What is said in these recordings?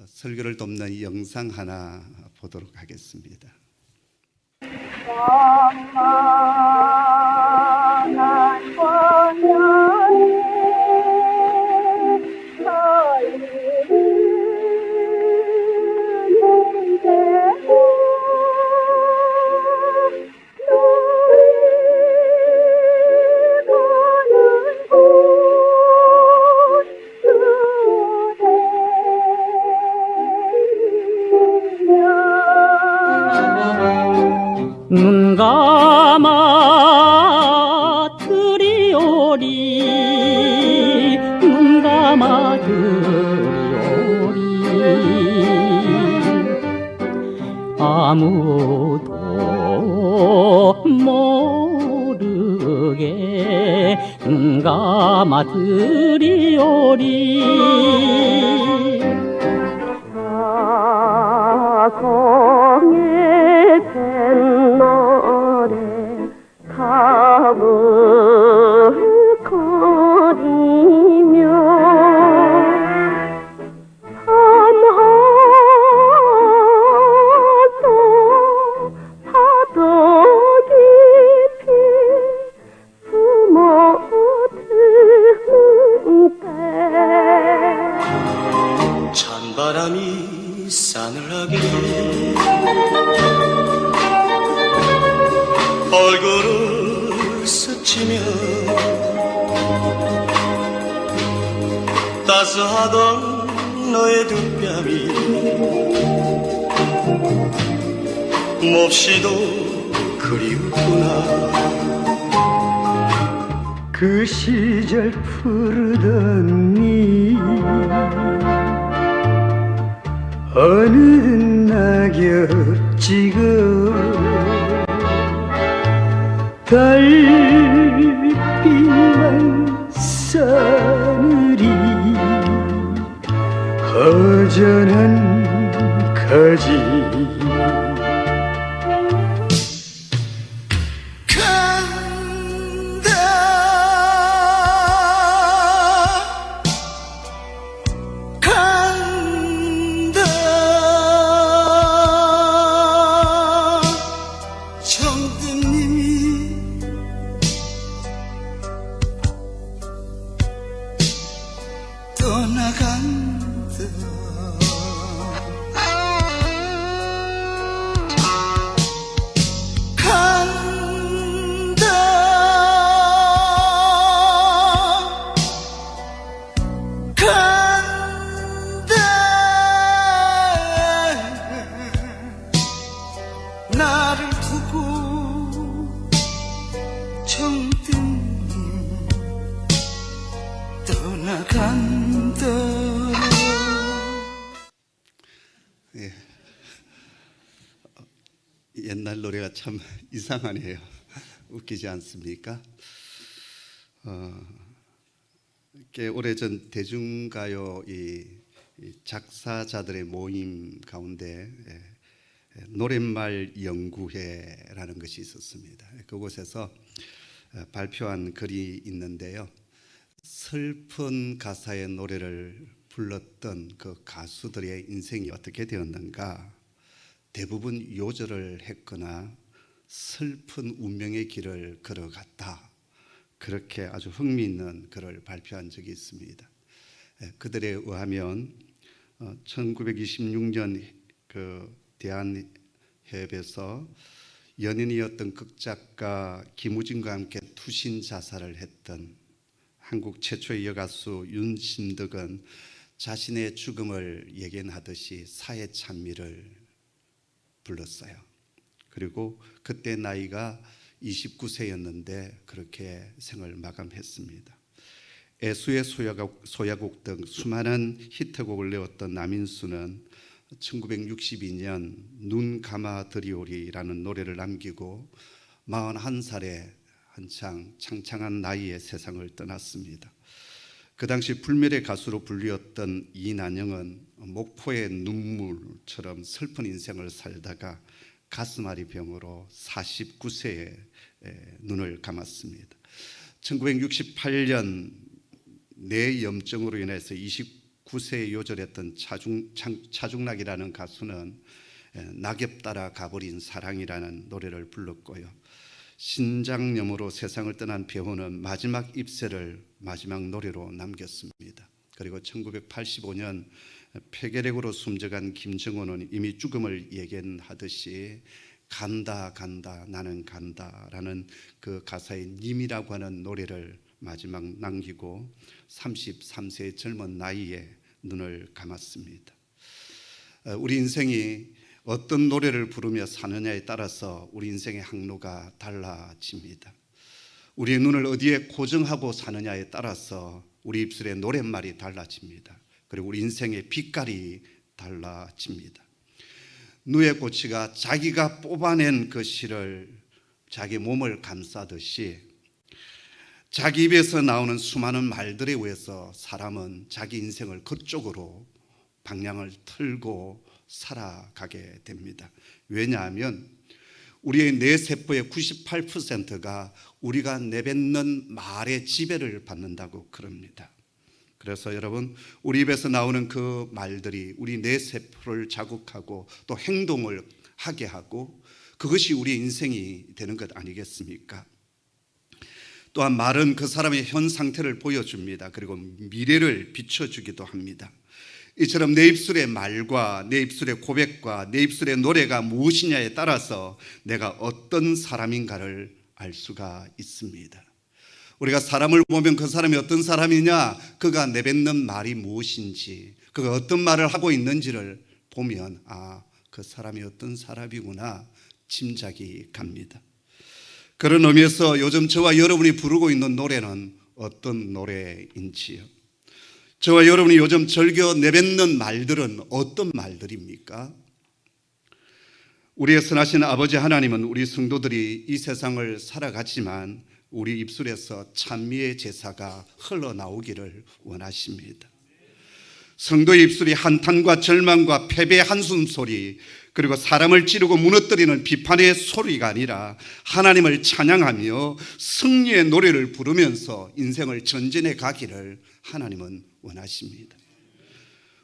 설교를 돕는 영상 하나 보도록 하겠습니다. 광만한 권면에 너희는 문제고 너희 가는 곳 그대이면 눈 감아 들이오리 눈 감아 들이오리 아무도 모르게 눈 감아 들이오리 사성의 뱃노래 가득거리며 한하도 바다 깊이 숨어드는 때 찬바람이 싸늘하게 얼굴을 스치며 따스하던 너의 두 뺨이 몹시도 그리웠구나. 그 시절 푸르던 니 어느덧 낙엽 지고 달빛만 싸늘이 허전한 거지. 정든님이 떠나간다. 나를 두고 정든님 떠나간다. 옛날 노래가 참 이상하네요. 웃기지 않습니까? 꽤 오래전 대중가요 이 작사자들의 모임 가운데 노랫말 연구회라는 것이 있었습니다. 그곳에서 발표한 글이 있는데요. 슬픈 가사의 노래를 불렀던 그 가수들의 인생이 어떻게 되었는가? 대부분 요절을 했거나 슬픈 운명의 길을 걸어갔다. 그렇게 아주 흥미있는 글을 발표한 적이 있습니다. 그들에 의하면 1926년 그 대한협에서 연인이었던 극작가 김우진과 함께 투신 자살을 했던 한국 최초의 여가수 윤신덕은 자신의 죽음을 예견하듯이 사회 찬미를 불렀어요. 그리고 그때 나이가 29세였는데 그렇게 생을 마감했습니다. 애수의 소야곡 등 수많은 히트곡을 내었던 남인수는 1962년 눈 감아 들이오리라는 노래를 남기고 41살에 한창 창창한 나이에 세상을 떠났습니다. 그 당시 불멸의 가수로 불리웠던 이난영은 목포의 눈물처럼 슬픈 인생을 살다가 가슴앓이 병으로 49세에 눈을 감았습니다. 1968년 뇌염증으로 인해서 구세에 요절했던 차중락이라는 가수는 낙엽 따라 가버린 사랑이라는 노래를 불렀고요. 신장염으로 세상을 떠난 배우는 마지막 입세를 마지막 노래로 남겼습니다. 그리고 1985년 폐결핵으로 숨져간 김정은은 이미 죽음을 예견하듯이 간다 간다 나는 간다라는 그 가사의 님이라고 하는 노래를 마지막 남기고 33세의 젊은 나이에 눈을 감았습니다. 우리 인생이 어떤 노래를 부르며 사느냐에 따라서 우리 인생의 항로가 달라집니다. 우리의 눈을 어디에 고정하고 사느냐에 따라서 우리 입술의 노랫말이 달라집니다. 그리고 우리 인생의 빛깔이 달라집니다. 누에 꼬치가 자기가 뽑아낸 그 실을 자기 몸을 감싸듯이 자기 입에서 나오는 수많은 말들에 의해서 사람은 자기 인생을 그쪽으로 방향을 틀고 살아가게 됩니다. 왜냐하면 우리의 뇌세포의 98%가 우리가 내뱉는 말의 지배를 받는다고 그럽니다. 그래서 여러분, 우리 입에서 나오는 그 말들이 우리 뇌세포를 자극하고 또 행동을 하게 하고 그것이 우리의 인생이 되는 것 아니겠습니까? 또한 말은 그 사람의 현 상태를 보여줍니다. 그리고 미래를 비춰주기도 합니다. 이처럼 내 입술의 말과 내 입술의 고백과 내 입술의 노래가 무엇이냐에 따라서 내가 어떤 사람인가를 알 수가 있습니다. 우리가 사람을 보면 그 사람이 어떤 사람이냐, 그가 내뱉는 말이 무엇인지, 그가 어떤 말을 하고 있는지를 보면 그 사람이 어떤 사람이구나 짐작이 갑니다. 그런 의미에서 요즘 저와 여러분이 부르고 있는 노래는 어떤 노래인지요? 저와 여러분이 요즘 즐겨 내뱉는 말들은 어떤 말들입니까? 우리의 선하신 아버지 하나님은 우리 성도들이 이 세상을 살아가지만 우리 입술에서 찬미의 제사가 흘러나오기를 원하십니다. 성도의 입술이 한탄과 절망과 패배의 한숨소리, 그리고 사람을 찌르고 무너뜨리는 비판의 소리가 아니라 하나님을 찬양하며 승리의 노래를 부르면서 인생을 전진해 가기를 하나님은 원하십니다.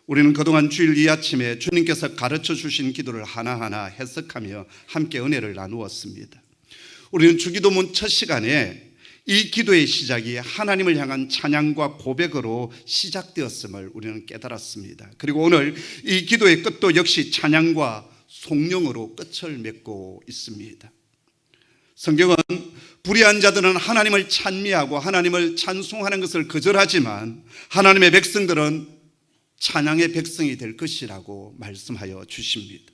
우리는 그동안 주일 이 아침에 주님께서 가르쳐 주신 기도를 하나하나 해석하며 함께 은혜를 나누었습니다. 우리는 주기도문 첫 시간에 이 기도의 시작이 하나님을 향한 찬양과 고백으로 시작되었음을 우리는 깨달았습니다. 그리고 오늘 이 기도의 끝도 역시 찬양과 송영으로 끝을 맺고 있습니다. 성경은 불의한 자들은 하나님을 찬미하고 하나님을 찬송하는 것을 거절하지만 하나님의 백성들은 찬양의 백성이 될 것이라고 말씀하여 주십니다.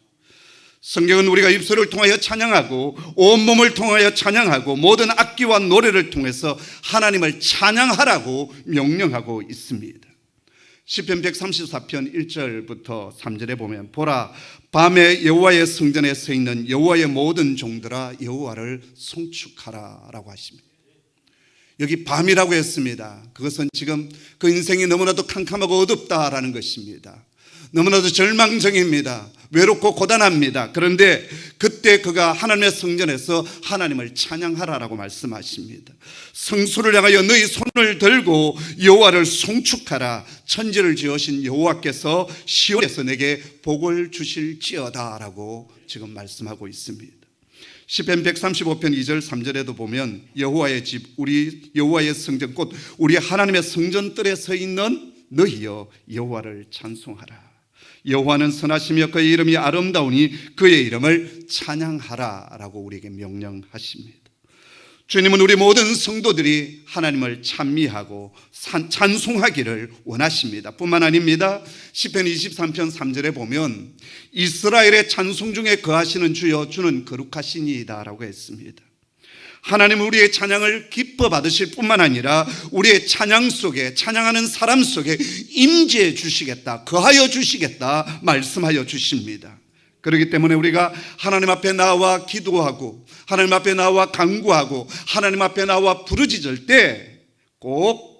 성경은 우리가 입술을 통하여 찬양하고 온몸을 통하여 찬양하고 모든 악기와 노래를 통해서 하나님을 찬양하라고 명령하고 있습니다. 시편 134편 1절부터 3절에 보면 보라, 밤에 여호와의 성전에 서 있는 여호와의 모든 종들아 여호와를 송축하라 라고 하십니다. 여기 밤이라고 했습니다. 그것은 지금 그 인생이 너무나도 캄캄하고 어둡다라는 것입니다. 너무나도 절망적입니다. 외롭고 고단합니다. 그런데 그때 그가 하나님의 성전에서 하나님을 찬양하라라고 말씀하십니다. 성소를 향하여 너희 손을 들고 여호와를 송축하라. 천지를 지으신 여호와께서 시온에서 내게 복을 주실지어다라고 지금 말씀하고 있습니다. 시편 135편 2절 3절에도 보면 여호와의 집, 우리 여호와의 성전, 곧 우리 하나님의 성전뜰에 서 있는 너희여 여호와를 찬송하라. 여호와는 선하시며 그의 이름이 아름다우니 그의 이름을 찬양하라 라고 우리에게 명령하십니다. 주님은 우리 모든 성도들이 하나님을 찬미하고 찬송하기를 원하십니다. 뿐만 아닙니다. 시편 23편 3절에 보면 이스라엘의 찬송 중에 거하시는 주여 주는 거룩하시니이다 라고 했습니다. 하나님은 우리의 찬양을 기뻐 받으실 뿐만 아니라 우리의 찬양 속에, 찬양하는 사람 속에 임재해 주시겠다, 거하여 주시겠다 말씀하여 주십니다. 그렇기 때문에 우리가 하나님 앞에 나와 기도하고 하나님 앞에 나와 간구하고 하나님 앞에 나와 부르짖을 때 꼭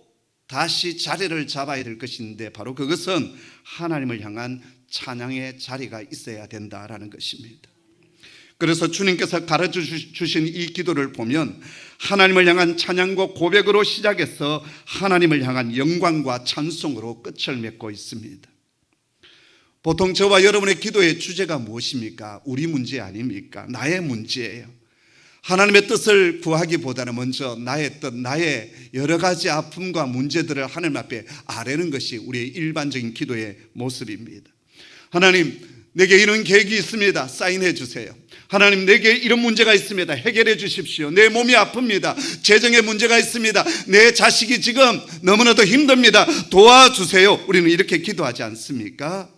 다시 자리를 잡아야 될 것인데 바로 그것은 하나님을 향한 찬양의 자리가 있어야 된다라는 것입니다. 그래서 주님께서 가르쳐 주신 이 기도를 보면 하나님을 향한 찬양과 고백으로 시작해서 하나님을 향한 영광과 찬송으로 끝을 맺고 있습니다. 보통 저와 여러분의 기도의 주제가 무엇입니까? 우리 문제 아닙니까? 나의 문제예요. 하나님의 뜻을 구하기보다는 먼저 나의 뜻, 나의 여러 가지 아픔과 문제들을 하나님 앞에 아뢰는 것이 우리의 일반적인 기도의 모습입니다. 하나님, 내게 이런 계획이 있습니다. 사인해 주세요. 하나님, 내게 이런 문제가 있습니다. 해결해 주십시오. 내 몸이 아픕니다. 재정의 문제가 있습니다. 내 자식이 지금 너무나도 힘듭니다. 도와주세요. 우리는 이렇게 기도하지 않습니까?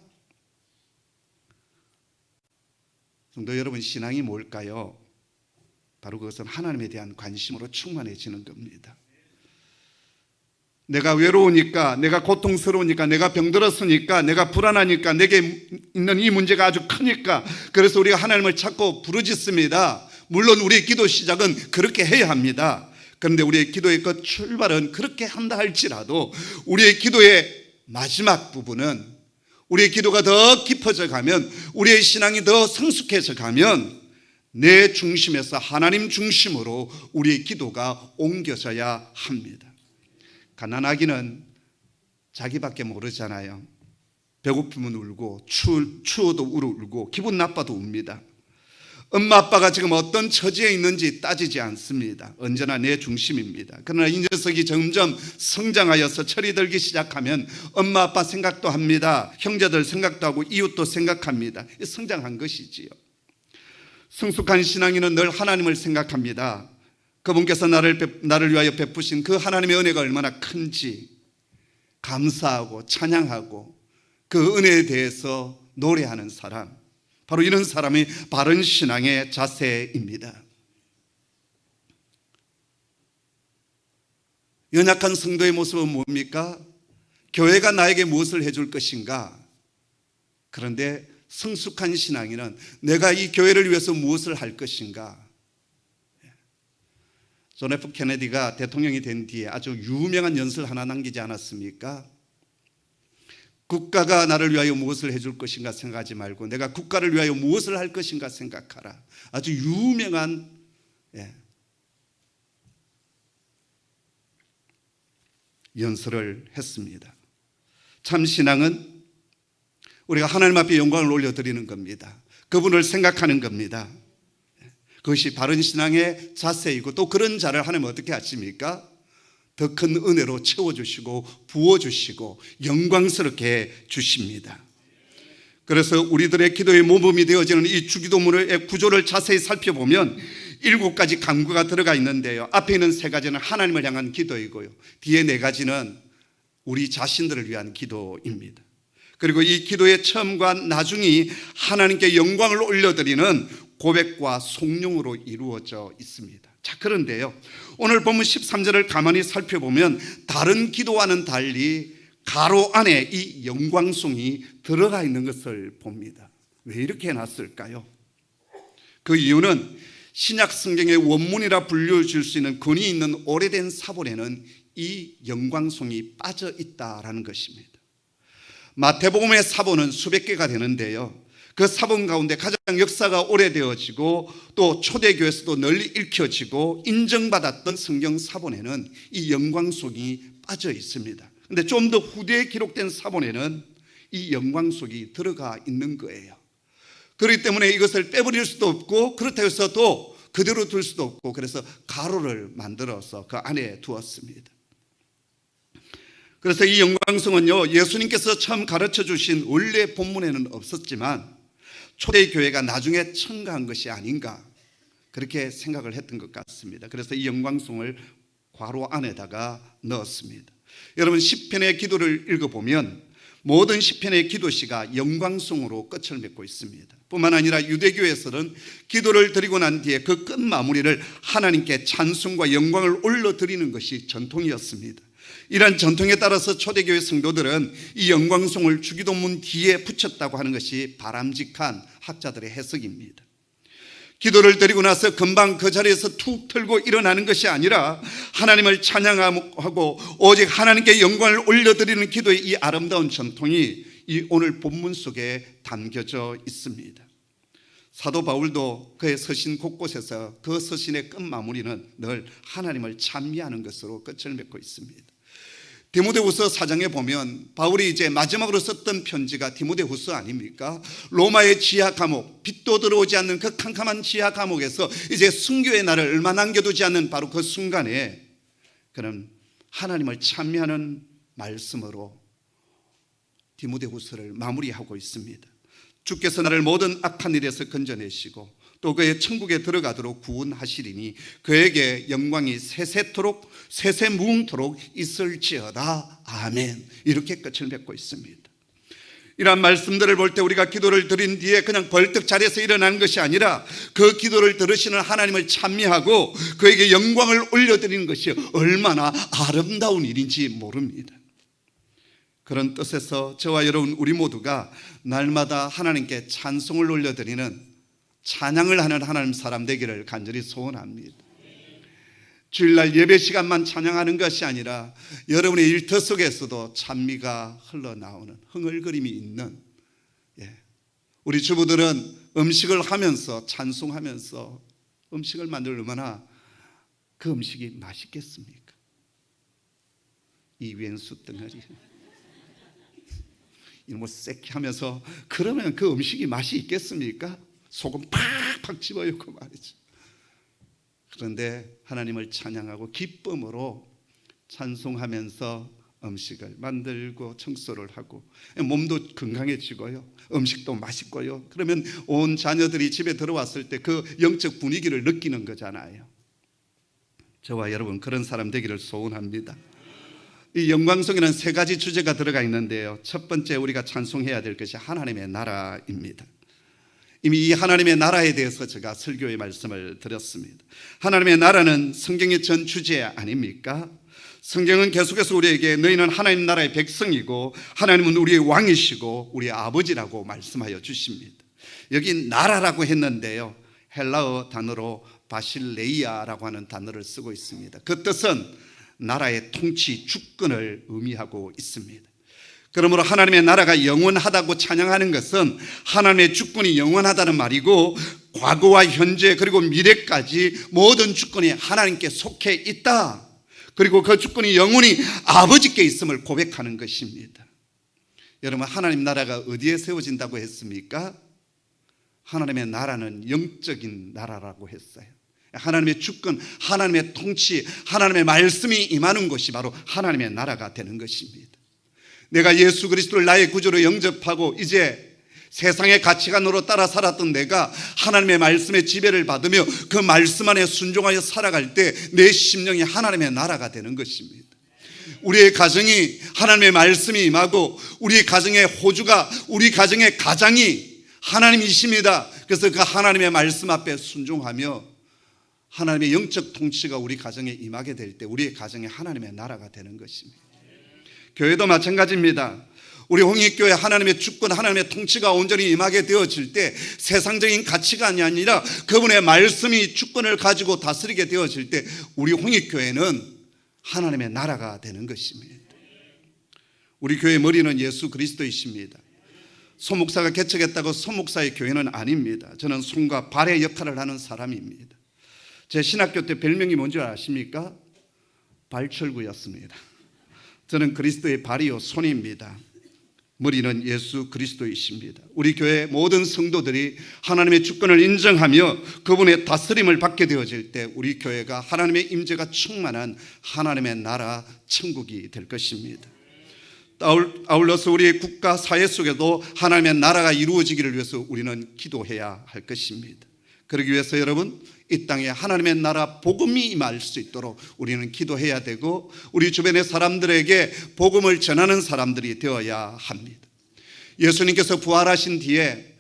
성도 여러분, 신앙이 뭘까요? 바로 그것은 하나님에 대한 관심으로 충만해지는 겁니다. 내가 외로우니까, 내가 고통스러우니까, 내가 병들었으니까, 내가 불안하니까, 내게 있는 이 문제가 아주 크니까, 그래서 우리가 하나님을 찾고 부르짖습니다. 물론 우리의 기도 시작은 그렇게 해야 합니다. 그런데 우리의 기도의 그 출발은 그렇게 한다 할지라도 우리의 기도의 마지막 부분은, 우리의 기도가 더 깊어져 가면, 우리의 신앙이 더 성숙해져 가면 내 중심에서 하나님 중심으로 우리의 기도가 옮겨져야 합니다. 가난하기는 자기밖에 모르잖아요. 배고프면 울고, 추워도 울고, 기분 나빠도 웁니다. 엄마 아빠가 지금 어떤 처지에 있는지 따지지 않습니다. 언제나 내 중심입니다. 그러나 이 녀석이 점점 성장하여서 철이 들기 시작하면 엄마 아빠 생각도 합니다. 형제들 생각도 하고 이웃도 생각합니다. 성장한 것이지요. 성숙한 신앙인은 늘 하나님을 생각합니다. 그분께서 나를 위하여 베푸신 그 하나님의 은혜가 얼마나 큰지 감사하고 찬양하고 그 은혜에 대해서 노래하는 사람, 바로 이런 사람이 바른 신앙의 자세입니다. 연약한 성도의 모습은 뭡니까? 교회가 나에게 무엇을 해줄 것인가? 그런데 성숙한 신앙인은 내가 이 교회를 위해서 무엇을 할 것인가? 존 F 케네디가 대통령이 된 뒤에 아주 유명한 연설 하나 남기지 않았습니까? 국가가 나를 위하여 무엇을 해줄 것인가 생각하지 말고 내가 국가를 위하여 무엇을 할 것인가 생각하라. 아주 유명한 연설을 했습니다. 참 신앙은 우리가 하나님 앞에 영광을 올려드리는 겁니다. 그분을 생각하는 겁니다. 그것이 바른 신앙의 자세이고, 또 그런 자를 하나님 어떻게 하십니까? 더 큰 은혜로 채워주시고 부어주시고 영광스럽게 주십니다. 그래서 우리들의 기도의 모범이 되어지는 이 주기도문의 구조를 자세히 살펴보면 7가지 강구가 들어가 있는데요, 앞에 있는 3가지는 하나님을 향한 기도이고요, 뒤에 4가지는 우리 자신들을 위한 기도입니다. 그리고 이 기도의 처음과 나중이 하나님께 영광을 올려드리는 고백과 송룡으로 이루어져 있습니다. 자, 그런데요, 오늘 본문 13절을 가만히 살펴보면 다른 기도와는 달리 가로 안에 이 영광송이 들어가 있는 것을 봅니다. 왜 이렇게 해놨을까요? 그 이유는 신약 성경의 원문이라 불려질 수 있는 근이 있는 오래된 사본에는 이 영광송이 빠져 있다라는 것입니다. 마태복음의 사본은 수백 개가 되는데요, 그 사본 가운데 가장 역사가 오래되어지고 또 초대교회에서도 널리 읽혀지고 인정받았던 성경 사본에는 이 영광송이 빠져 있습니다. 그런데 좀 더 후대에 기록된 사본에는 이 영광송이 들어가 있는 거예요. 그렇기 때문에 이것을 빼버릴 수도 없고, 그렇다고 해서 또 그대로 둘 수도 없고, 그래서 가로를 만들어서 그 안에 두었습니다. 그래서 이 영광송은요, 예수님께서 처음 가르쳐 주신 원래 본문에는 없었지만 초대교회가 나중에 첨가한 것이 아닌가, 그렇게 생각을 했던 것 같습니다. 그래서 이 영광송을 괄호 안에다가 넣었습니다. 여러분, 시편의 기도를 읽어보면 모든 시편의 기도시가 영광송으로 끝을 맺고 있습니다. 뿐만 아니라 유대교에서는 기도를 드리고 난 뒤에 그 끝 마무리를 하나님께 찬송과 영광을 올려드리는 것이 전통이었습니다. 이러한 전통에 따라서 초대교회 성도들은 이 영광송을 주기도문 뒤에 붙였다고 하는 것이 바람직한 학자들의 해석입니다. 기도를 드리고 나서 금방 그 자리에서 툭 틀고 일어나는 것이 아니라 하나님을 찬양하고 오직 하나님께 영광을 올려드리는 기도의 이 아름다운 전통이 이 오늘 본문 속에 담겨져 있습니다. 사도 바울도 그의 서신 곳곳에서 그 서신의 끝마무리는 늘 하나님을 찬미하는 것으로 끝을 맺고 있습니다. 디모데후서 4장에 보면 바울이 이제 마지막으로 썼던 편지가 디모데후서 아닙니까? 로마의 지하 감옥, 빛도 들어오지 않는 그 캄캄한 지하 감옥에서 이제 순교의 날을 얼마 남겨두지 않는 바로 그 순간에 그는 하나님을 찬미하는 말씀으로 디모데후서를 마무리하고 있습니다. 주께서 나를 모든 악한 일에서 건져내시고 또 그의 천국에 들어가도록 구원하시리니 그에게 영광이 세세토록 세세무궁토록 있을지어다. 아멘. 이렇게 끝을 맺고 있습니다. 이러한 말씀들을 볼 때 우리가 기도를 드린 뒤에 그냥 벌떡 자리에서 일어나는 것이 아니라 그 기도를 들으시는 하나님을 찬미하고 그에게 영광을 올려드리는 것이 얼마나 아름다운 일인지 모릅니다. 그런 뜻에서 저와 여러분 우리 모두가 날마다 하나님께 찬송을 올려드리는 찬양을 하는 하나님 사람 되기를 간절히 소원합니다. 주일날 예배 시간만 찬양하는 것이 아니라 여러분의 일터 속에서도 찬미가 흘러나오는 흥얼거림이 있는, 우리 주부들은 음식을 하면서 찬송하면서 음식을 만들 얼마나 그 음식이 맛있겠습니까? 이 왼수 덩어리 이놈을 새끼 하면서 그러면 그 음식이 맛이 있겠습니까? 소금 팍팍 집어넣고 말이죠. 그런데 하나님을 찬양하고 기쁨으로 찬송하면서 음식을 만들고 청소를 하고 몸도 건강해지고요, 음식도 맛있고요. 그러면 온 자녀들이 집에 들어왔을 때 그 영적 분위기를 느끼는 거잖아요. 저와 여러분 그런 사람 되기를 소원합니다. 이 영광송에는 세 가지 주제가 들어가 있는데요, 첫 번째 우리가 찬송해야 될 것이 하나님의 나라입니다. 이미 이 하나님의 나라에 대해서 제가 설교의 말씀을 드렸습니다. 하나님의 나라는 성경의 전 주제 아닙니까? 성경은 계속해서 우리에게 너희는 하나님 나라의 백성이고 하나님은 우리의 왕이시고 우리의 아버지라고 말씀하여 주십니다. 여기 나라라고 했는데요, 헬라어 단어로 바실레이아라고 하는 단어를 쓰고 있습니다. 그 뜻은 나라의 통치, 주권을 의미하고 있습니다. 그러므로 하나님의 나라가 영원하다고 찬양하는 것은 하나님의 주권이 영원하다는 말이고, 과거와 현재 그리고 미래까지 모든 주권이 하나님께 속해 있다, 그리고 그 주권이 영원히 아버지께 있음을 고백하는 것입니다. 여러분, 하나님 나라가 어디에 세워진다고 했습니까? 하나님의 나라는 영적인 나라라고 했어요. 하나님의 주권, 하나님의 통치, 하나님의 말씀이 임하는 것이 바로 하나님의 나라가 되는 것입니다. 내가 예수 그리스도를 나의 구주로 영접하고 이제 세상의 가치관으로 따라 살았던 내가 하나님의 말씀의 지배를 받으며 그 말씀 안에 순종하여 살아갈 때 내 심령이 하나님의 나라가 되는 것입니다. 우리의 가정이 하나님의 말씀이 임하고 우리의 가정의 호주가, 우리 가정의 가장이 하나님이십니다. 그래서 그 하나님의 말씀 앞에 순종하며 하나님의 영적 통치가 우리 가정에 임하게 될 때 우리의 가정이 하나님의 나라가 되는 것입니다. 교회도 마찬가지입니다. 우리 홍익교회 하나님의 주권, 하나님의 통치가 온전히 임하게 되어질 때 세상적인 가치관이 아니라 그분의 말씀이 주권을 가지고 다스리게 되어질 때 우리 홍익교회는 하나님의 나라가 되는 것입니다. 우리 교회의 머리는 예수 그리스도이십니다. 소목사가 개척했다고 소목사의 교회는 아닙니다. 저는 손과 발의 역할을 하는 사람입니다. 제 신학교 때 별명이 뭔지 아십니까? 발철구였습니다. 저는 그리스도의 발이요 손입니다. 머리는 예수 그리스도이십니다. 우리 교회 모든 성도들이 하나님의 주권을 인정하며 그분의 다스림을 받게 되어질 때 우리 교회가 하나님의 임재가 충만한 하나님의 나라 천국이 될 것입니다. 아울러서 우리의 국가 사회 속에도 하나님의 나라가 이루어지기를 위해서 우리는 기도해야 할 것입니다. 그러기 위해서 여러분, 이 땅에 하나님의 나라 복음이 임할 수 있도록 우리는 기도해야 되고 우리 주변의 사람들에게 복음을 전하는 사람들이 되어야 합니다. 예수님께서 부활하신 뒤에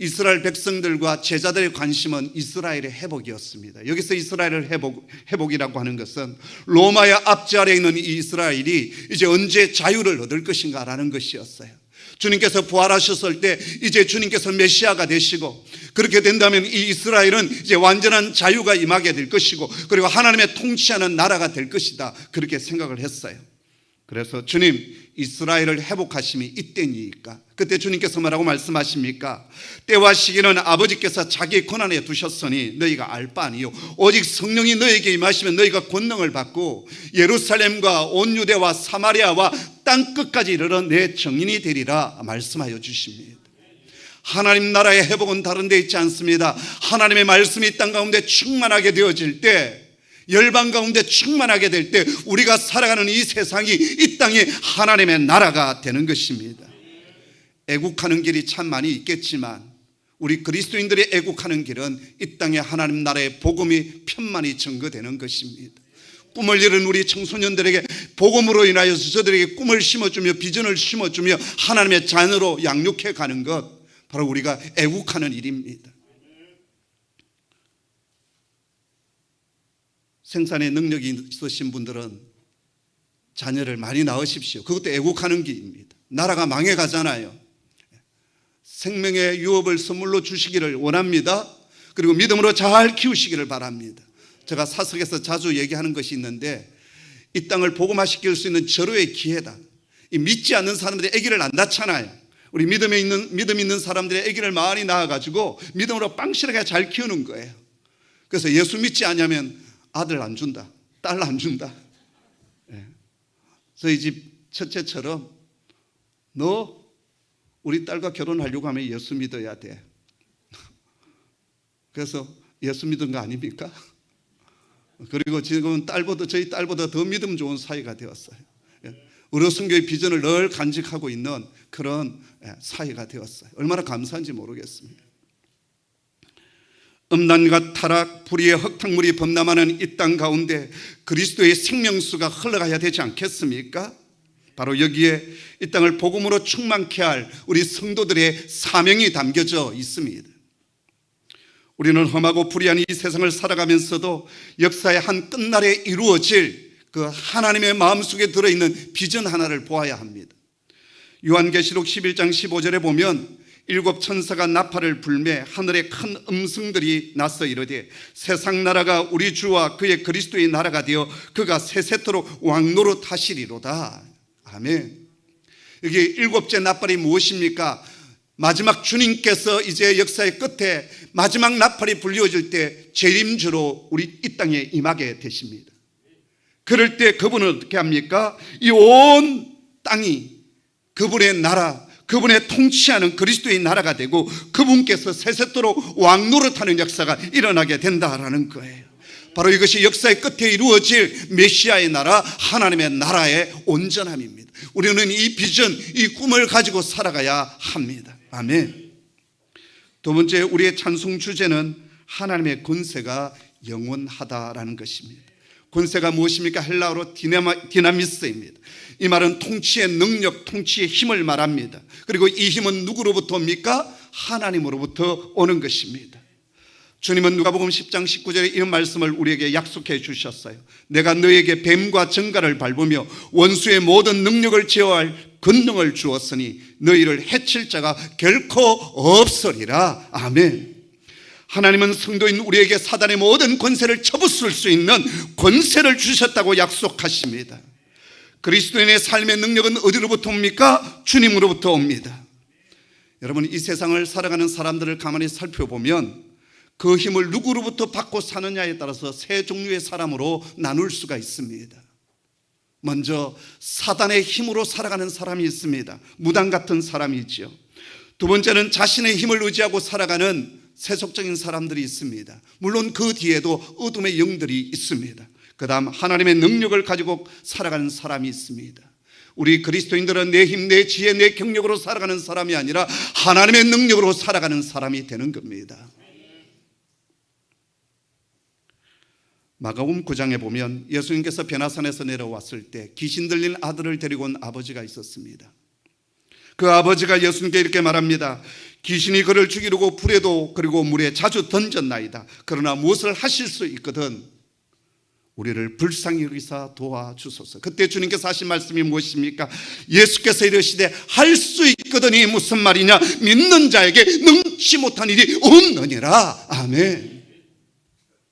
이스라엘 백성들과 제자들의 관심은 이스라엘의 회복이었습니다. 여기서 이스라엘의 회복이라고 하는 것은 로마의 압제 아래에 있는 이 이스라엘이 이제 언제 자유를 얻을 것인가라는 것이었어요. 주님께서 부활하셨을 때 이제 주님께서 메시아가 되시고 그렇게 된다면 이 이스라엘은 이제 완전한 자유가 임하게 될 것이고 그리고 하나님의 통치하는 나라가 될 것이다, 그렇게 생각을 했어요. 그래서 주님, 이스라엘을 회복하심이 이때니까. 그때 주님께서 뭐라고 말씀하십니까? 때와 시기는 아버지께서 자기 권한에 두셨으니 너희가 알 바 아니요 오직 성령이 너희에게 임하시면 너희가 권능을 받고 예루살렘과 온 유대와 사마리아와 땅 끝까지 이르러 내 증인이 되리라 말씀하여 주십니다. 하나님 나라의 회복은 다른 데 있지 않습니다. 하나님의 말씀이 땅 가운데 충만하게 되어질 때, 열방 가운데 충만하게 될 때 우리가 살아가는 이 세상이, 이 땅이 하나님의 나라가 되는 것입니다. 애국하는 길이 참 많이 있겠지만 우리 그리스도인들이 애국하는 길은 이 땅에 하나님 나라의 복음이 편만히 증거되는 것입니다. 꿈을 이룬 우리 청소년들에게 복음으로 인하여서 저들에게 꿈을 심어주며 비전을 심어주며 하나님의 자녀로 양육해 가는 것, 바로 우리가 애국하는 일입니다. 생산의 능력이 있으신 분들은 자녀를 많이 낳으십시오. 그것도 애국하는 길입니다. 나라가 망해가잖아요. 생명의 유업을 선물로 주시기를 원합니다. 그리고 믿음으로 잘 키우시기를 바랍니다. 제가 사석에서 자주 얘기하는 것이 있는데, 이 땅을 복음화시킬 수 있는 절호의 기회다. 이 믿지 않는 사람들이 아기를 안 낳잖아요. 우리 믿음 있는 사람들이 아기를 많이 낳아가지고 믿음으로 빵실하게 잘 키우는 거예요. 그래서 예수 믿지 않으면 아들 안 준다, 딸 안 준다. 저희 집 첫째처럼 너 우리 딸과 결혼하려고 하면 예수 믿어야 돼. 그래서 예수 믿은 거 아닙니까? 그리고 지금은 저희 딸보다 더 믿음 좋은 사이가 되었어요. 의료선교의 비전을 늘 간직하고 있는 그런 사이가 되었어요. 얼마나 감사한지 모르겠습니다. 음란과 타락, 불의의 흙탕물이 범람하는 이 땅 가운데 그리스도의 생명수가 흘러가야 되지 않겠습니까? 바로 여기에 이 땅을 복음으로 충만케 할 우리 성도들의 사명이 담겨져 있습니다. 우리는 험하고 불의한 이 세상을 살아가면서도 역사의 한 끝날에 이루어질 그 하나님의 마음속에 들어있는 비전 하나를 보아야 합니다. 요한계시록 11장 15절에 보면 7 천사가 나팔을 불매 하늘에 큰 음성들이 났어 이르되 세상 나라가 우리 주와 그의 그리스도의 나라가 되어 그가 세세토록 왕노릇 하시리로다. 아멘. 여기 7째 나팔이 무엇입니까? 마지막 주님께서 이제 역사의 끝에 마지막 나팔이 불려질 때 재림주로 우리 이 땅에 임하게 되십니다. 그럴 때 그분은 어떻게 합니까? 이 온 땅이 그분의 나라, 그분의 통치하는 그리스도의 나라가 되고 그분께서 세세토록 왕노릇하는 역사가 일어나게 된다라는 거예요. 바로 이것이 역사의 끝에 이루어질 메시아의 나라, 하나님의 나라의 온전함입니다. 우리는 이 비전, 이 꿈을 가지고 살아가야 합니다. 아멘. 두 번째, 우리의 찬송 주제는 하나님의 권세가 영원하다라는 것입니다. 권세가 무엇입니까? 헬라어로 디나미스입니다. 이 말은 통치의 능력, 통치의 힘을 말합니다. 그리고 이 힘은 누구로부터 옵니까? 하나님으로부터 오는 것입니다. 주님은 누가복음 10장 19절에 이런 말씀을 우리에게 약속해 주셨어요. 내가 너에게 뱀과 정갈을 밟으며 원수의 모든 능력을 제어할 권능을 주었으니 너희를 해칠 자가 결코 없으리라. 아멘. 하나님은 성도인 우리에게 사단의 모든 권세를 쳐부술 수 있는 권세를 주셨다고 약속하십니다. 그리스도인의 삶의 능력은 어디로부터 옵니까? 주님으로부터 옵니다. 여러분, 이 세상을 살아가는 사람들을 가만히 살펴보면 그 힘을 누구로부터 받고 사느냐에 따라서 세 종류의 사람으로 나눌 수가 있습니다. 먼저 사단의 힘으로 살아가는 사람이 있습니다. 무당 같은 사람이죠. 두 번째는 자신의 힘을 의지하고 살아가는 세속적인 사람들이 있습니다. 물론 그 뒤에도 어둠의 영들이 있습니다. 그 다음 하나님의 능력을 가지고 살아가는 사람이 있습니다. 우리 그리스도인들은 내 힘, 내 지혜, 내 경력으로 살아가는 사람이 아니라 하나님의 능력으로 살아가는 사람이 되는 겁니다. 마가복음 9장에 보면 예수님께서 변화산에서 내려왔을 때 귀신 들린 아들을 데리고 온 아버지가 있었습니다. 그 아버지가 예수님께 이렇게 말합니다. 귀신이 그를 죽이려고 불에도 그리고 물에 자주 던졌나이다. 그러나 무엇을 하실 수 있거든 우리를 불쌍히 여기사 도와주소서. 그때 주님께서 하신 말씀이 무엇입니까? 예수께서 이르시되 할 수 있거든이 무슨 말이냐? 믿는 자에게 능치 못한 일이 없느니라. 아멘.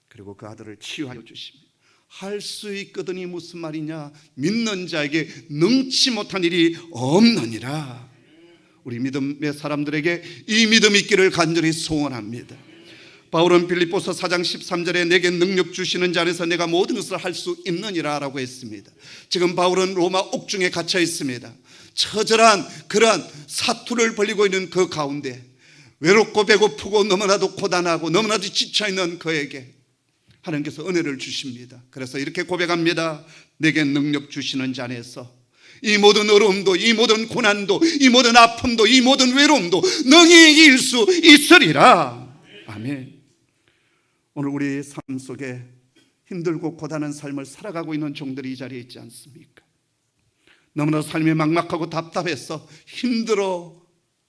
그리고 그 아들을 치유하여 주십니다. 할 수 있거든이 무슨 말이냐? 믿는 자에게 능치 못한 일이 없느니라. 우리 믿음의 사람들에게 이 믿음이 있기를 간절히 소원합니다. 바울은 빌립보서 4장 13절에 내게 능력 주시는 자 안에서 내가 모든 것을 할 수 있느니라 라고 했습니다. 지금 바울은 로마 옥중에 갇혀 있습니다. 처절한 그러한 사투를 벌이고 있는 그 가운데 외롭고 배고프고 너무나도 고단하고 너무나도 지쳐있는 그에게 하나님께서 은혜를 주십니다. 그래서 이렇게 고백합니다. 내게 능력 주시는 자 안에서 이 모든 어려움도, 이 모든 고난도, 이 모든 아픔도, 이 모든 외로움도 능히 이길 수 있으리라. 아멘. 오늘 우리 삶 속에 힘들고 고단한 삶을 살아가고 있는 종들이 이 자리에 있지 않습니까? 너무나 삶이 막막하고 답답해서 힘들어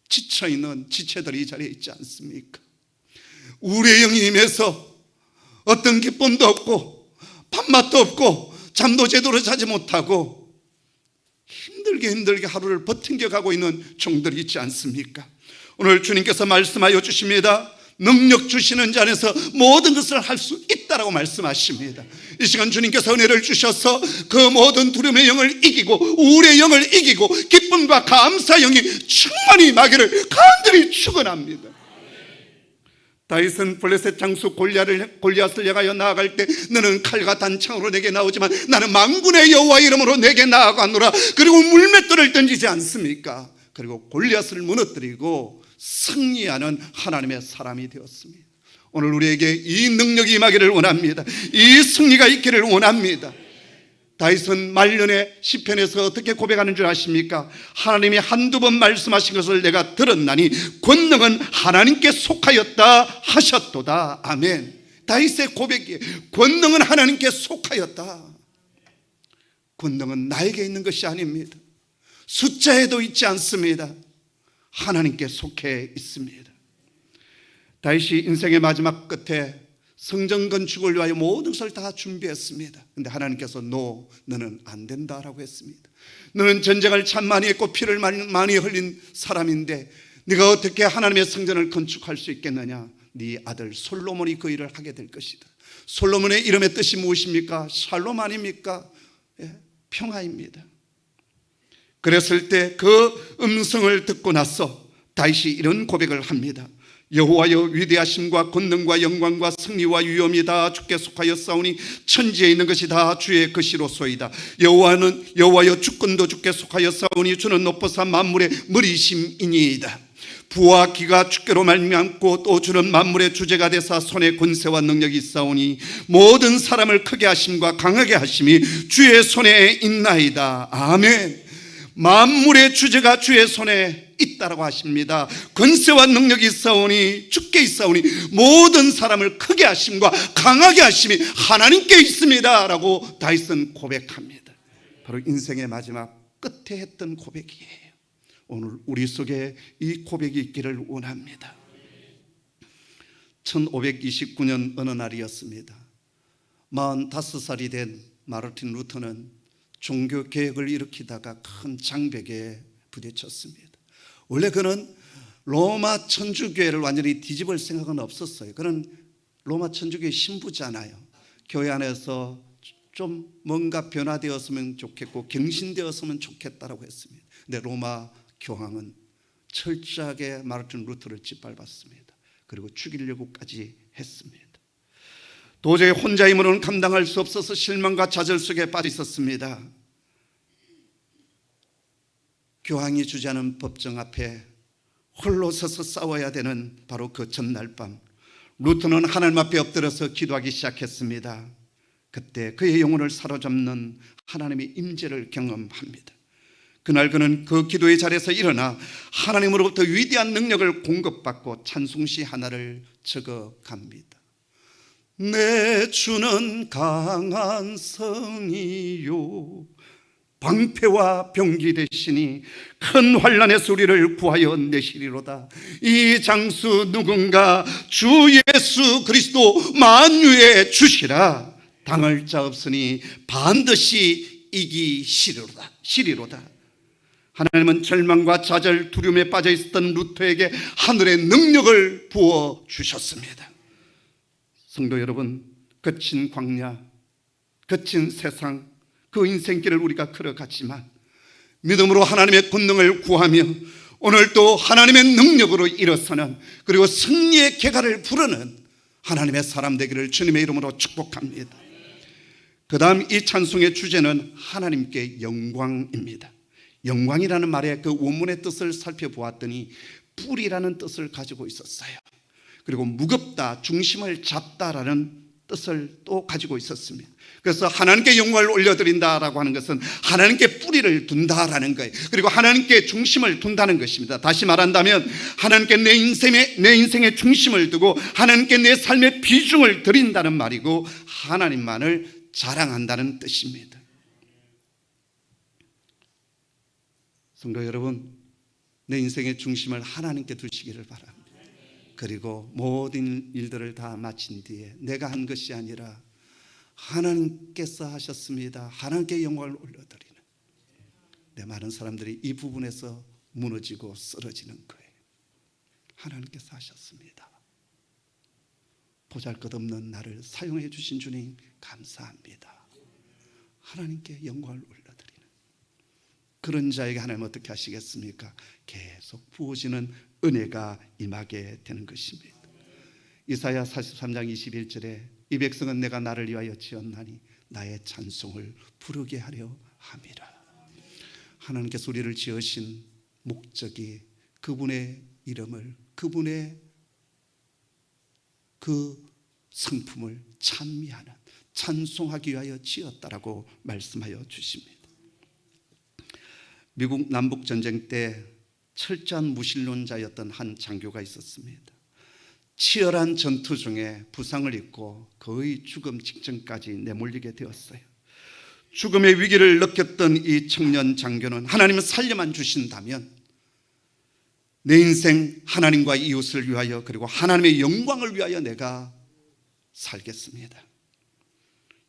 지쳐있는 지체들이 이 자리에 있지 않습니까? 우리의 영이 임해서 어떤 기쁨도 없고 밥맛도 없고 잠도 제대로 자지 못하고 힘들게 하루를 버팅겨가고 있는 종들이 있지 않습니까? 오늘 주님께서 말씀하여 주십니다. 능력 주시는 자 안에서 모든 것을 할 수 있다라고 말씀하십니다. 이 시간 주님께서 은혜를 주셔서 그 모든 두려움의 영을 이기고 우울의 영을 이기고 기쁨과 감사 영이 충만히 임하기를 간절히 축원합니다. 다윗은 블레셋 장수 골리앗을 향하여 나아갈 때 너는 칼과 단창으로 내게 나오지만 나는 만군의 여호와의 이름으로 내게 나아가노라. 그리고 물맷돌을 던지지 않습니까? 그리고 골리앗을 무너뜨리고 승리하는 하나님의 사람이 되었습니다. 오늘 우리에게 이 능력이 임하기를 원합니다. 이 승리가 있기를 원합니다. 다윗은 말년에 시편에서 어떻게 고백하는 줄 아십니까? 하나님이 한두 번 말씀하신 것을 내가 들었나니 권능은 하나님께 속하였다 하셨도다. 아멘. 다윗의 고백이에요. 권능은 하나님께 속하였다. 권능은 나에게 있는 것이 아닙니다. 숫자에도 있지 않습니다. 하나님께 속해 있습니다. 다윗이 인생의 마지막 끝에 성전 건축을 위하여 모든 것을 다 준비했습니다. 그런데 하나님께서 너는 안 된다라고 했습니다. 너는 전쟁을 참 많이 했고 피를 많이 흘린 사람인데 네가 어떻게 하나님의 성전을 건축할 수 있겠느냐? 네 아들 솔로몬이 그 일을 하게 될 것이다. 솔로몬의 이름의 뜻이 무엇입니까? 샬롬 아닙니까? 평화입니다. 그랬을 때 그 음성을 듣고 나서 다윗이 이런 고백을 합니다. 여호와여 위대하심과 권능과 영광과 승리와 위엄이 다 주께 속하였사오니 천지에 있는 것이 다 주의 것이로소이다. 여호와여 주권도 주께 속하였사오니 주는 높으사 만물의 머리심이니이다. 부와 기가 주께로 말미암고 또 주는 만물의 주제가 되사 손에 권세와 능력이 있사오니 모든 사람을 크게 하심과 강하게 하심이 주의 손에 있나이다. 아멘. 만물의 주제가 주의 손에 있다라고 하십니다. 권세와 능력이 있사오니 주께 있사오니 모든 사람을 크게 하심과 강하게 하심이 하나님께 있습니다 라고 다윗은 고백합니다. 바로 인생의 마지막 끝에 했던 고백이에요. 오늘 우리 속에 이 고백이 있기를 원합니다. 1529년 어느 날이었습니다. 45살이 된 마르틴 루터는 종교개혁을 일으키다가 큰 장벽에 부딪혔습니다. 원래 그는 로마 천주교회를 완전히 뒤집을 생각은 없었어요. 그는 로마 천주교회 신부잖아요. 교회 안에서 좀 뭔가 변화되었으면 좋겠고 경신되었으면 좋겠다라고 했습니다. 근데 로마 교황은 철저하게 마르틴 루터를 짓밟았습니다. 그리고 죽이려고까지 했습니다. 도저히 혼자 힘으로는 감당할 수 없어서 실망과 좌절 속에 빠져 있었습니다. 교황이 주재하는 법정 앞에 홀로 서서 싸워야 되는 바로 그 전날 밤, 루터는 하나님 앞에 엎드려서 기도하기 시작했습니다. 그때 그의 영혼을 사로잡는 하나님의 임재를 경험합니다. 그날 그는 그 기도의 자리에서 일어나 하나님으로부터 위대한 능력을 공급받고 찬송시 하나를 적어갑니다. 내 주는 강한 성이요 방패와 병기 되시니 큰 환난의 소리를 구하여 내시리로다. 이 장수 누군가 주 예수 그리스도 만유의 주시라. 당할 자 없으니 반드시 이기시리로다. 하나님은 절망과 좌절 두려움에 빠져 있었던 루터에게 하늘의 능력을 부어 주셨습니다. 성도 여러분, 거친 광야, 거친 세상, 그 인생길을 우리가 걸어갔지만 믿음으로 하나님의 권능을 구하며 오늘도 하나님의 능력으로 일어서는, 그리고 승리의 개가를 부르는 하나님의 사람 되기를 주님의 이름으로 축복합니다. 그 다음 이 찬송의 주제는 하나님께 영광입니다. 영광이라는 말의 그 원문의 뜻을 살펴보았더니 뿔이라는 뜻을 가지고 있었어요. 그리고 무겁다, 중심을 잡다라는 뜻을 또 가지고 있었습니다. 그래서 하나님께 영광을 올려드린다라고 하는 것은 하나님께 뿌리를 둔다라는 거예요. 그리고 하나님께 중심을 둔다는 것입니다. 다시 말한다면 하나님께 내 인생의 중심을 두고 하나님께 내 삶의 비중을 드린다는 말이고, 하나님만을 자랑한다는 뜻입니다. 성도 여러분, 내 인생의 중심을 하나님께 두시기를 바랍니다. 그리고 모든 일들을 다 마친 뒤에 내가 한 것이 아니라 하나님께서 하셨습니다, 하나님께 영광을 올려드리는, 내 많은 사람들이 이 부분에서 무너지고 쓰러지는 거예요. 하나님께서 하셨습니다. 보잘것없는 나를 사용해 주신 주님 감사합니다. 하나님께 영광을 올려드리는 그런 자에게 하나님 어떻게 하시겠습니까? 계속 부어지는 은혜가 임하게 되는 것입니다. 이사야 43장 21절에 이 백성은 내가 나를 위하여 지었나니 나의 찬송을 부르게 하려 함이라. 하나님께서 우리를 지으신 목적이 그분의 이름을, 그분의 그 성품을 찬미하는, 찬송하기 위하여 지었다라고 말씀하여 주십니다. 미국 남북전쟁 때 철저한 무신론자였던 한 장교가 있었습니다. 치열한 전투 중에 부상을 입고 거의 죽음 직전까지 내몰리게 되었어요. 죽음의 위기를 느꼈던 이 청년 장교는 하나님은 살려만 주신다면 내 인생 하나님과 이웃을 위하여, 그리고 하나님의 영광을 위하여 내가 살겠습니다.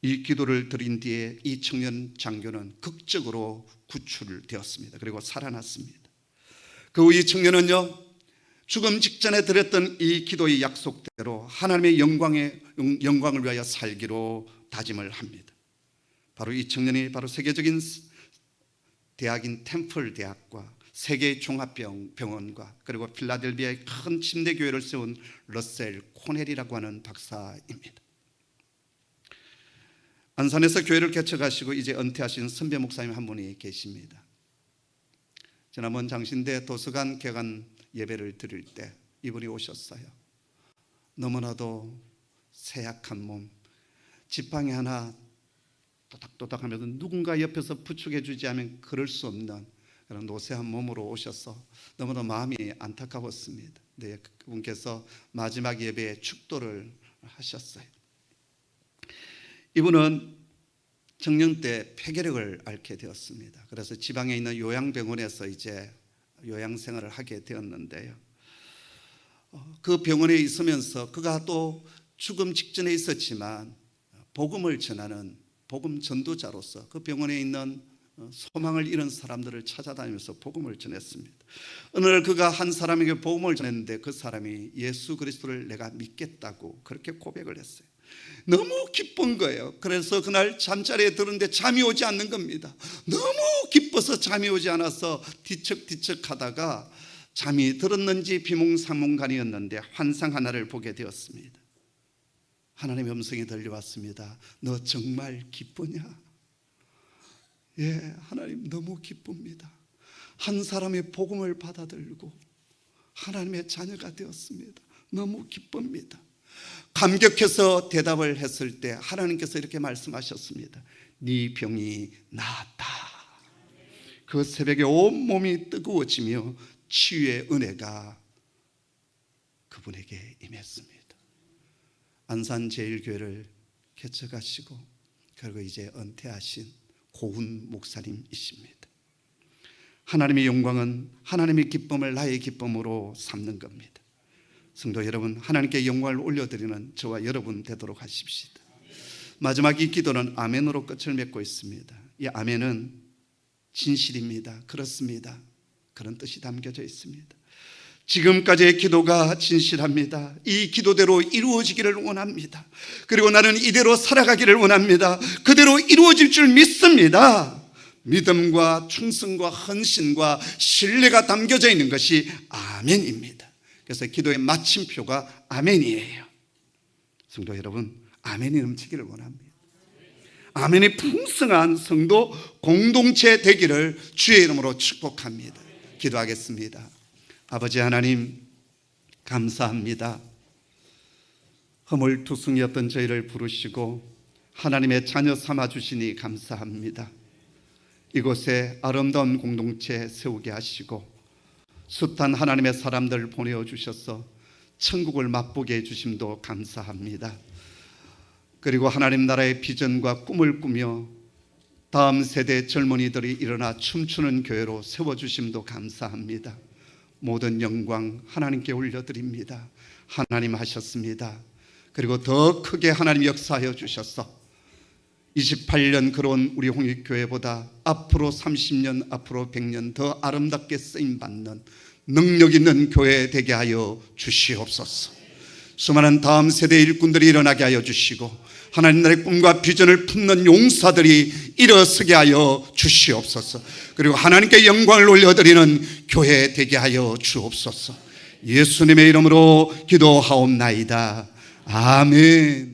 이 기도를 드린 뒤에 이 청년 장교는 극적으로 구출되었습니다. 그리고 살아났습니다. 그 후 이 청년은요, 죽음 직전에 드렸던 이 기도의 약속대로 하나님의 영광을 위하여 살기로 다짐을 합니다. 바로 이 청년이 바로 세계적인 대학인 템플 대학과 세계 종합병원과 그리고 필라델피아의 큰 침대교회를 세운 러셀 코넬이라고 하는 박사입니다. 안산에서 교회를 개척하시고 이제 은퇴하신 선배 목사님 한 분이 계십니다. 지난번 장신대 도서관 개관 예배를 드릴 때 이분이 오셨어요. 너무나도 쇠약한 몸, 지팡이 하나 또닥또닥 하면서 누군가 옆에서 부축해 주지 않으면 그럴 수 없는 그런 노쇠한 몸으로 오셔서 너무나 마음이 안타까웠습니다. 네, 그분께서 마지막 예배에 축도를 하셨어요. 이분은 정년 때 폐결핵을 앓게 되었습니다. 그래서 지방에 있는 요양병원에서 이제 요양생활을 하게 되었는데요. 그 병원에 있으면서 그가 또 죽음 직전에 있었지만 복음을 전하는 복음 전도자로서 그 병원에 있는 소망을 잃은 사람들을 찾아다니면서 복음을 전했습니다. 어느 날 그가 한 사람에게 복음을 전했는데 그 사람이 예수 그리스도를 내가 믿겠다고 그렇게 고백을 했어요. 너무 기쁜 거예요. 그래서 그날 잠자리에 들었는데 잠이 오지 않는 겁니다. 너무 기뻐서 잠이 오지 않아서 뒤척뒤척 하다가 잠이 들었는지 비몽사몽간이었는데 환상 하나를 보게 되었습니다. 하나님의 음성이 들려왔습니다. 너 정말 기쁘냐? 예, 하나님 너무 기쁩니다. 한 사람의 복음을 받아들고 하나님의 자녀가 되었습니다. 너무 기쁩니다. 감격해서 대답을 했을 때 하나님께서 이렇게 말씀하셨습니다. 네 병이 나았다. 그 새벽에 온몸이 뜨거워지며 치유의 은혜가 그분에게 임했습니다. 안산제일교회를 개척하시고 그리고 이제 은퇴하신 고훈 목사님이십니다. 하나님의 영광은 하나님의 기쁨을 나의 기쁨으로 삼는 겁니다. 성도 여러분, 하나님께 영광을 올려드리는 저와 여러분 되도록 하십시다. 마지막 이 기도는 아멘으로 끝을 맺고 있습니다. 이 아멘은 진실입니다. 그렇습니다. 그런 뜻이 담겨져 있습니다. 지금까지의 기도가 진실합니다. 이 기도대로 이루어지기를 원합니다. 그리고 나는 이대로 살아가기를 원합니다. 그대로 이루어질 줄 믿습니다. 믿음과 충성과 헌신과 신뢰가 담겨져 있는 것이 아멘입니다. 그래서 기도의 마침표가 아멘이에요. 성도 여러분, 아멘이 넘치기를 원합니다. 아멘이 풍성한 성도 공동체 되기를 주의 이름으로 축복합니다. 기도하겠습니다. 아버지 하나님, 감사합니다. 허물투성이었던 저희를 부르시고 하나님의 자녀 삼아주시니 감사합니다. 이곳에 아름다운 공동체 세우게 하시고 숱한 하나님의 사람들 보내주셔서 천국을 맛보게 해주심도 감사합니다. 그리고 하나님 나라의 비전과 꿈을 꾸며 다음 세대 젊은이들이 일어나 춤추는 교회로 세워주심도 감사합니다. 모든 영광 하나님께 올려드립니다. 하나님 하셨습니다. 그리고 더 크게 하나님 역사하여 주셔서 28년 그런 우리 홍익교회보다 앞으로 30년, 앞으로 100년 더 아름답게 쓰임받는 능력 있는 교회 되게 하여 주시옵소서. 수많은 다음 세대 일꾼들이 일어나게 하여 주시고 하나님 나라의 꿈과 비전을 품는 용사들이 일어서게 하여 주시옵소서. 그리고 하나님께 영광을 올려드리는 교회 되게 하여 주옵소서. 예수님의 이름으로 기도하옵나이다. 아멘.